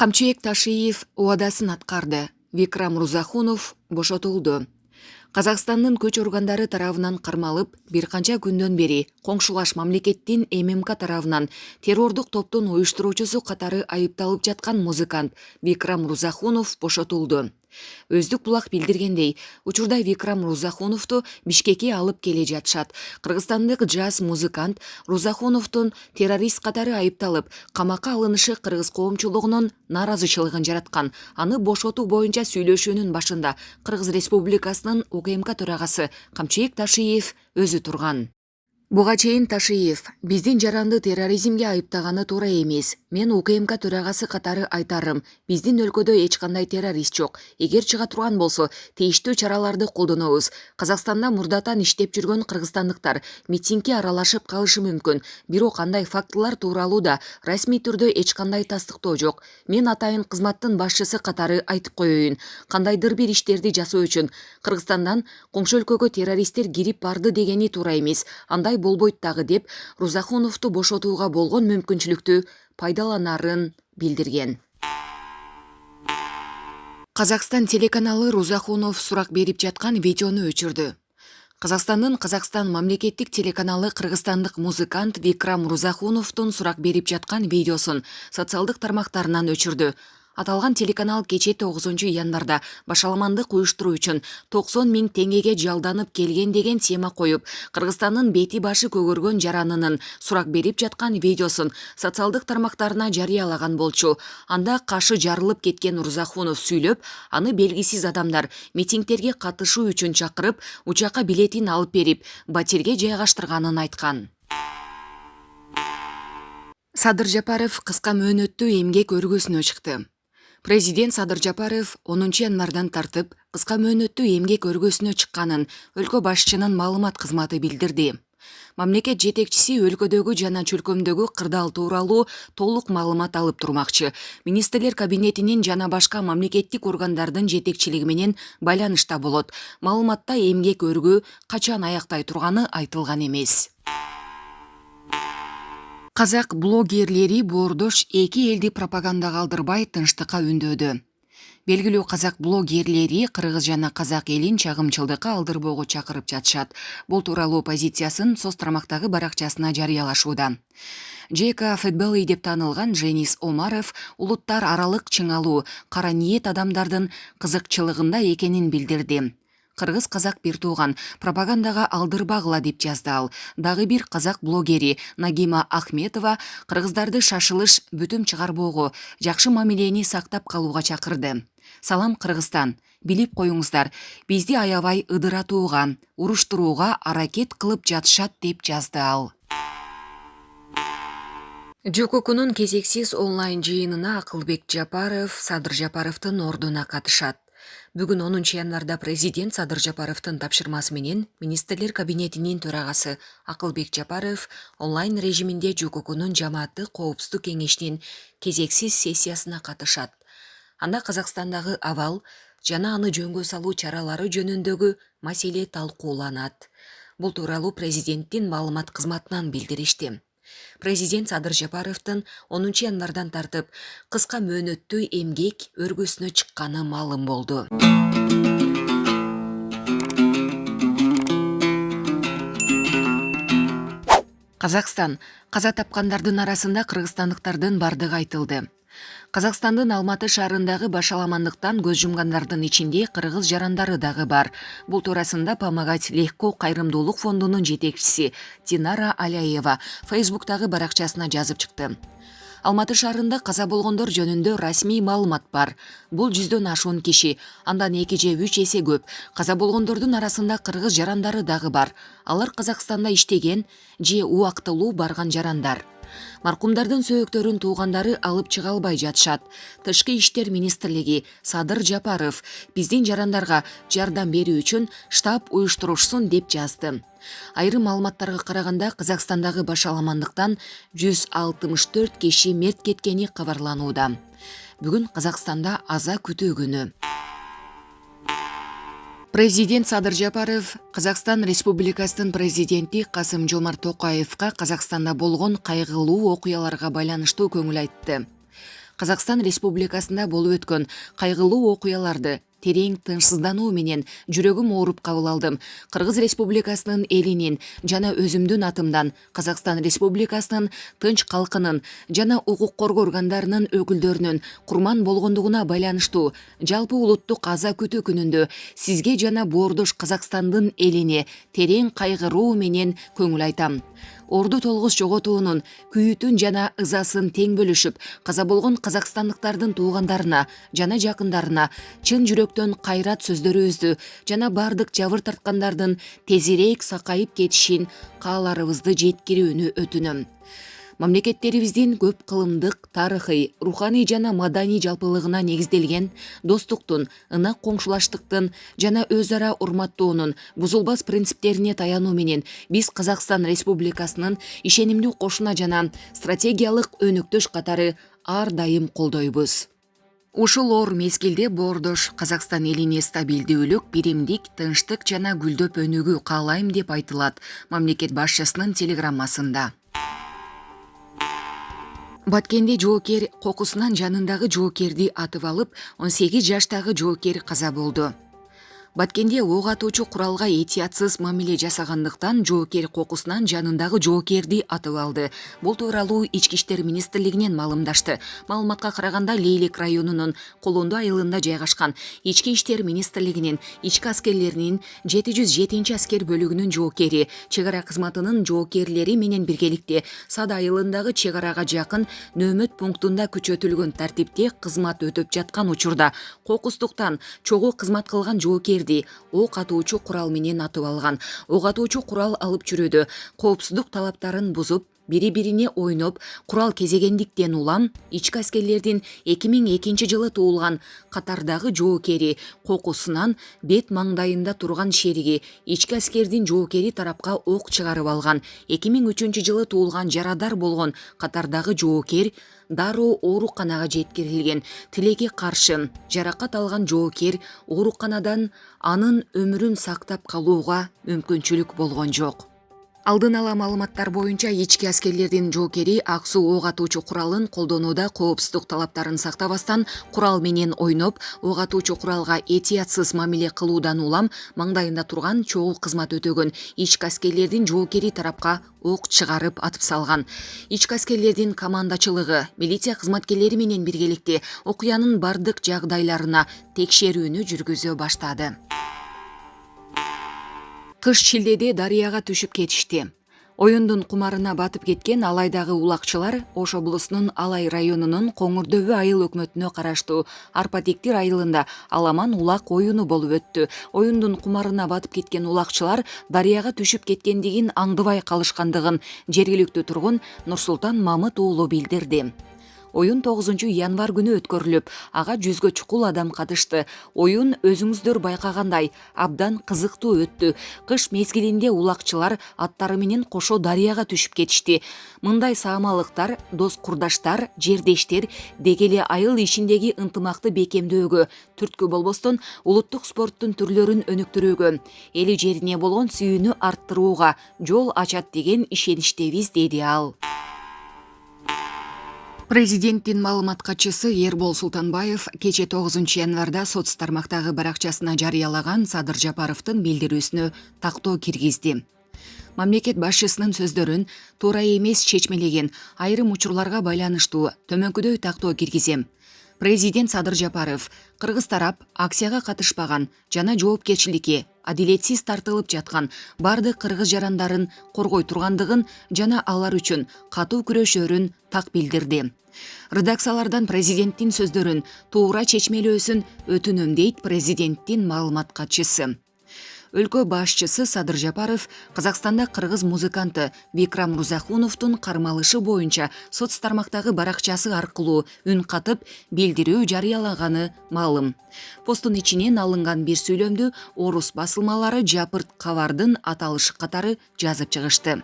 Камчыек Ташиев уадасын аткарды. Викрам Рузахунов бошотулду. Казакстандын көч органдары тарабынан кармалып, бир канча күндөн бери коңшулаш мамлекеттин ММК тарабынан террордук топтун уюштуруучусу катары айыпталып жаткан музыкант Викрам Рузахунов бошотулду. Өздүк булак билдиргендей, учурда Викрам Рузахуновду Бишкекке алып келе жатышат. Кыргызстандык джаз музыкант Рузахуновдун террорист катары айыпталып, камакка алынышы кыргыз коомчулугунун нааразычылыгын жараткан. Аны бошотуу боюнча сүйлөшүүнүн башында Кыргыз Республикасынын УКМК төрагасы Камчыек Ташиев өзү турган. Буга чейин Ташиев биздин жаранды терроризмге айыптаганы туура эмес. Мен УКМК төрагасы катары айтарым, биздин өлкөдө эч кандай террорист жок. Эгер чыга турган болсо, тийиштүү чараларды колдонобуз. Казакстанда мурдатан иштеп жүргөн кыргызстандыктар митингге аралашып калышы мүмкүн. Бирок андай фактылар тууралуу да расмий түрдө эч кандай тастыктоо жок. Мен атайын кызматтын башчысы катары айтып коеюн. Кандайдыр бир иштерди жасоо үчүн Кыргызстандан коңшу өлкөгө террористтер кирип барды дегени туура эмес. Андай болбойт дагы деп Рузахуновду бошотууга болгон мүмкүнчүлүктү пайдаланарын билдирген. Казакстан телеканалы Рузахунов сурак берип жаткан видеону өчүрдү. Казакстандын Казакстан мамлекеттик телеканалы кыргызстандык музыкант Викрам Рузахуновдун сурак берип жаткан видеосун социалдык тармактарынан өчүрдү. Аталган телеканал кече 9 январда башаламандык уюштуруу үчүн 90 000 теңгеге жалданып келген деген тема коюп, Кыргызстандын бети башы көгөргөн жаранынын сурак берип жаткан видеосун социалдык тармактарына жарыялаган болчу. Анда кашы жарылып кеткен Рузахунов сүйлөп, аны белгисиз адамдар митингтерге катышуу үчүн чакырып, учакка билетин алып берип, батирге жайгаштырганын айткан. Садыр Жапаров кыска мөөнөттүү эмгек өргөсүнө чыкты. Президент Садыр Жапаров 10 январдан тартып кыска мөөнөттүү эмгек өргөсүнө чыкканын өлкө башчынын маалымат кызматы билдирди. Мамлекет жетекчиси өлкөдөгү жана чөлкөмдөгү кырдаал тууралуу толук маалымат алып турмакчы. Министрлер кабинетинин жана башка мамлекеттик органдардын жетекчилиги менен байланышта болот. Маалыматта эмгек өргүү качан аяктай турганы айтылган эмес. Казак блогерлери боордош эки элди пропагандага алдырбай тынчтыкка үндөдү. Белгилүү казак блогерлери кыргыз жана казак элин чагымчылдыкка алдырбоого чакырып жатышат. Бул тууралуу позициясын соц тармактагы баракчасына жарыялашууда. ЖК Футболый деп таанылган Женис Омаров улуттар аралык чыңалуу, кара ниет адамдардын кызыкчылыгында экенин билдирди. Кыргыз казак бир тууган, пропагандага алдырбагыла деп жазды ал. Дагы бир казак блогери Нагима Ахметова кыргыздарды шашылыш бүтүм чыгарбоого, жакшы мамилени сактап калууга чакырды. Салам Кыргызстан, билип коюңуздар, бизди аябай ыдыратууга, уруштурууга аракет кылып жатышат деп жазды ал. ЖККнун кезексиз онлайн жыйынына Акылбек Жапаров Садыр Жапаровдун ордуна катышат. Бүгүн 10 январда президент Садыр Жапаровдун тапшырмасы менен Министрлер кабинетинин төрагасы Акылбек Жапаров онлайн режиминде ЖККнун жамааттык коопсуздук кеңешинин кезексиз сессиясына катышат. Анда Казакстандагы абал жана аны жөнгө салуу чаралары жөнүндөгү маселе талкууланат. Бул тууралуу президенттин маалымат кызматынан билдиришти. Президент Садыр Жапаровдун 10 январдан тартып кыска мөөнөттүү эмгек өргөсүнө чыкканы маалым болду. Казакстан каза тапкандардын арасында кыргызстандыктардын бардыгы айтылды. Казакстандын Алматы шаарындагы башаламандыктан көз жумгандардын ичинде кыргыз жарандары дагы бар. Бул туурасында Помогать легко кайрымдуулук фондунун жетекчиси Динара Аляева Фейсбуктагы баракчасына жазып чыкты. Алматы шаарында каза болгондор жөнүндө расмий маалымат бар. Бул 100дөн ашуун киши, андан 2 же 3 эсе көп. Каза болгондордун арасында кыргыз жарандары дагы бар. Алар Казакстанда иштеген же убактылуу барган жарандар. Маркумдардын сөөктөрүн туугандары алып чыга албай жатышат. Тышкы иштер министрлиги Садыр Жапаров биздин жарандарга жардам берүү үчүн штаб уюштурушсун деп жазды. Айрым маалыматтарга караганда Казакстандагы башаламандыктан 164 киши мерт кеткени кабарланууда. Бүгүн Казакстанда аза күтүү күнү. Президент Садыр Жапаров Казакстан Республикасынын президенти Касым-Жомарт Токаевга Казакстанда болгон кайгылуу окуяларга байланыштуу көңүл айтты. Казакстан Республикасында болуп өткөн кайгылуу окуяларды терең тынчсыздануу менен жүрөгүм ооруп кабыл алдым. Кыргыз Республикасынын элинин жана өзүмдүн атымдан Казакстан Республикасынын тынч калкынын жана укук коргоо органдарынын өкүлдөрүнүн курман болгондугуна байланыштуу жалпы улуттук аза күтүү күнүндө сизге жана боордош Казакстандын элине терең кайгыруу менен көңүл айтам. Орду толгус жоготуунун күйүүтүн жана ызасын тең бөлүшүп, каза болгон казакстандыктардын туугандарына жана жакындарына чын жүрөктөн кайрат сөздөрүбүздү жана бардык жабыр тарткандардын тезирээк сакайып кетишин кааларыбызды жеткирүүнү өтүнөм. Мамлекеттерибиздин көп кылымдык, тарыхый, руханий жана маданий жалпылыгына негизделген достуктун, ынак коңшулаштыктын жана өз ара урматтоонун бузулбас принциптерине таянуу менен биз Казакстан Республикасынын ишенимдүү кошуна жана стратегиялык өнөктөш катары ар дайым колдойбуз. Ушул оор мезгилде боордош Казакстан элине стабилдүүлүк, биримдик, тынчтык жана гүлдөп өнүгүү каалайм деп айтылат мамлекет башчысынын телеграммасында. Баткенде жоокер кокусунан жанындагы жоокерди атып алып, 18 жаштагы жоокер каза болду. Баткенде ок атуучу куралга этиятсыз мамиле жасагандыктан жоокер кокусунан жанындагы жоокерди атып алды. Бул тууралуу Ички иштер министрлигинен маалымдашты. Маалыматка караганда Лейлек районунун Колондо айылында жайгашкан Ички иштер министрлигинин ички аскерлеринин 707 аскер бөлүгүнүн жоокери, чек ара кызматынын жоокерлери менен биргеликте Сада айылындагы чек арага жакын нөөмөт пунктунда күчөтүлгөн тартипте кызмат өтөп жаткан учурда кокустуктан чогуу кызмат кылган жоокер ок атуучу курал менен атып алган. Ок атуучу курал алып жүрүүдө коопсуздук талаптарын бузуп, бири-бирине ойноп, курал кезегендиктен улам ички аскерлердин 2002 жылы туулган катардагы жоокери кокусунан бет маңдайында турган шериги ички аскердин жоокери тарапка ок чыгарып алган. 2003 жылы туулган жарадар болгон катардагы жоокер дароо ооруканага жеткирилген. Тилекке каршы жаракат алган жоокер ооруканадан анын өмүрүн сактап калууга мүмкүнчүлүк болгон жок. Алдын ала маалыматтар боюнча ички аскерлердин жоокери ак суу ок атуучу куралын колдонууда коопсуздук талаптарын сактабастан курал менен ойноп, ок атуучу куралга этиятсыз мамиле кылуудан улам маңдайында турган чогуу кызмат өтөгөн ички аскерлердин жоокери тарапка ок чыгарып атып салган. Ички аскерлердин командачылыгы милиция кызматкерлери менен биргеликте окуянын бардык жагдайларына текшерүүнү жүргүзө баштады. Кыш шилдеде дарыяга түшүп кетишти. Оюндун кумарына батып кеткен Алайдагы улакчылар Ош облусунун Алай районунун Коңурдөбө айыл өкмөтүнө караштуу Арпатектир айылында аламан улак оюну болуп өттү. Оюндун кумарына батып кеткен улакчылар дарыяга түшүп кеткендигин аңдыбай калышкандыгын жергиликтүү тургун Нурсултан Мамыт уулу билдирди. Оюн 9 январ күнү өткөрүлүп, ага 100гө чукул адам катышты. Оюн өзүңүздөр байкагандай абдан кызыктуу өттү. Кыш мезгилинде улакчылар аттары менен кошо дарыяга түшүп кетишти. Мындай саамалыктар дос курдаштар, жердештер деги эле айыл ишиндеги ынтымакты бекемдөөгө, түрткү болбостон улуттук спорттун түрлөрүн өнүктүрүүгө, эли жерине болгон сүйүүнү арттырууга жол ачат деген ишеничтебиз, деди ал. Президенттин маалымат катчысы Эрбол Султанбаев кече 9 январда соц тармактагы баракчасына жарыялаган Садыр Жапаровдун билдирүүсүнө тактоо киргизди. Мамлекет башчысынын сөздөрүн туура эмес чечмелеген айрым учурларга байланыштуу төмөнкүдөй тактоо киргизем. Президент Садыр Жапаров кыргыз тарап акцияга катышпаган жана жоопкерчиликке адилетсиз тартылып жаткан бардык кыргыз жарандарын коргой тургандыгын жана алар үчүн катуу күрөшөрүн так билдирди. Редакциялардан президенттин сөздөрүн туура чечмелөөсүн өтүнөм, дейт президенттин маалымат катчысы. Өлкө башчысы Садыр Жапаров Казакстанда кыргыз музыканты Викрам Рузахуновдун кармалышы боюнча соц тармактагы баракчасы аркылуу үн катып билдирүү жарыялаганы маалым. Посттун ичинен алынган бир сүйлөмдү орус басылмалары Жапырт кабардын аталышы катары жазып чыгышты.